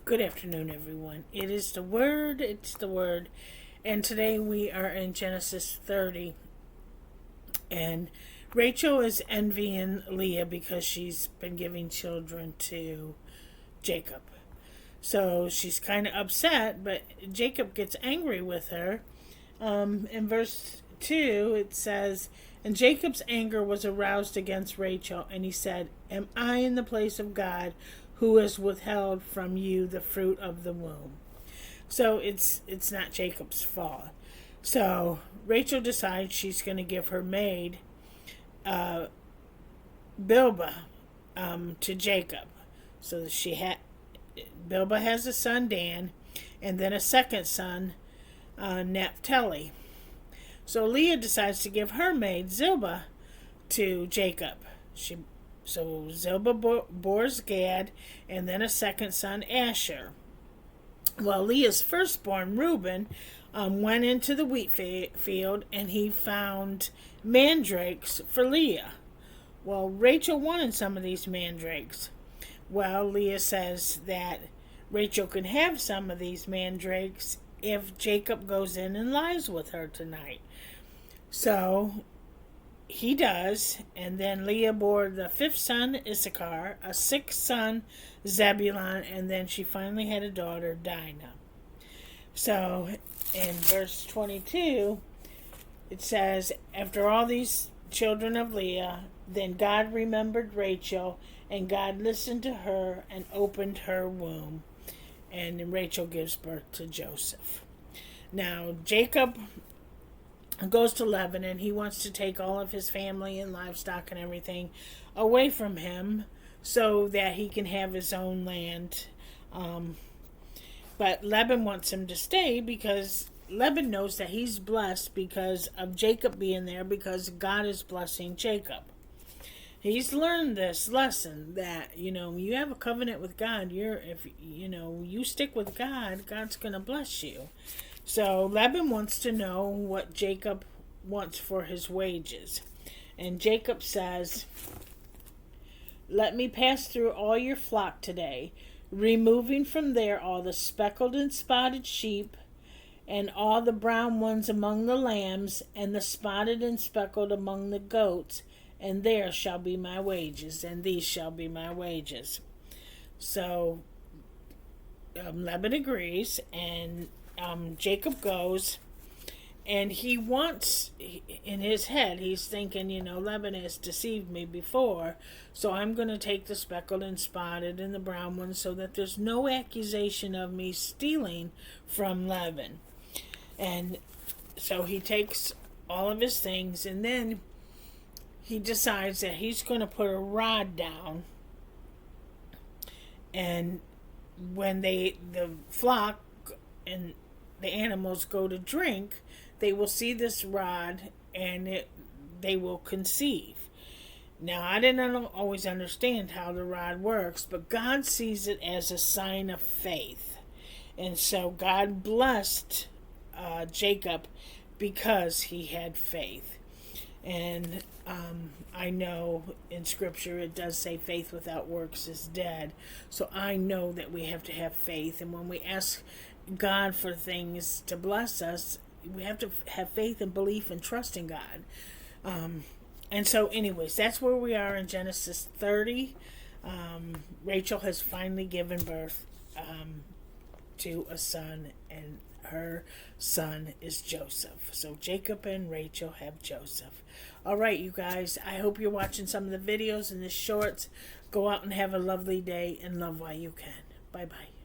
Good afternoon, everyone. It is the Word, it's the Word, and today we are in Genesis 30. And Rachel is envying Leah because she's been giving children to Jacob. So she's kind of upset, but Jacob gets angry with her. In verse 2, it says, "And Jacob's anger was aroused against Rachel, and he said, 'Am I in the place of God, who has withheld from you the fruit of the womb?'" So it's not Jacob's fault. So Rachel decides she's going to give her maid Bilhah to Jacob. So Bilhah has a son, Dan, and then a second son, Naphtali. So Leah decides to give her maid Zilpah to Jacob. So Zilpah bores Gad, and then a second son, Asher. Well, Leah's firstborn, Reuben, went into the wheat field, and he found mandrakes for Leah. Well, Rachel wanted some of these mandrakes. Well, Leah says that Rachel can have some of these mandrakes if Jacob goes in and lies with her tonight. So he does, and then Leah bore the fifth son, Issachar, a sixth son, Zebulun, and then she finally had a daughter, Dinah. So in verse 22, it says, "After all these children of Leah, then God remembered Rachel, and God listened to her and opened her womb." And Rachel gives birth to Joseph. Now, Jacob goes to Laban, and he wants to take all of his family and livestock and everything away from him so that he can have his own land. But Laban wants him to stay because Laban knows that he's blessed because of Jacob being there, because God is blessing Jacob. He's learned this lesson that, you have a covenant with God. If you stick with God, God's going to bless you. So Laban wants to know what Jacob wants for his wages. And Jacob says, "Let me pass through all your flock today, removing from there all the speckled and spotted sheep, and all the brown ones among the lambs, and the spotted and speckled among the goats, and there shall be my wages, and these shall be my wages." So Laban agrees, and Jacob goes, and he wants, in his head, he's thinking, Laban has deceived me before, so I'm going to take the speckled and spotted and the brown ones so that there's no accusation of me stealing from Laban. And so he takes all of his things, and then he decides that he's going to put a rod down, and when the flock and the animals go to drink, they will see this rod, and they will conceive. Now, I didn't always understand how the rod works, but God sees it as a sign of faith. And so God blessed Jacob because he had faith. And I know in Scripture it does say faith without works is dead. So I know that we have to have faith. And when we ask God for things to bless us, we have to have faith and belief and trust in God. And so anyways, that's where we are in Genesis 30. Rachel has finally given birth to a son, and her son is Joseph. So Jacob and Rachel have Joseph. All right, you guys, I hope you're watching some of the videos and the shorts. Go out and have a lovely day and love while you can. Bye-bye.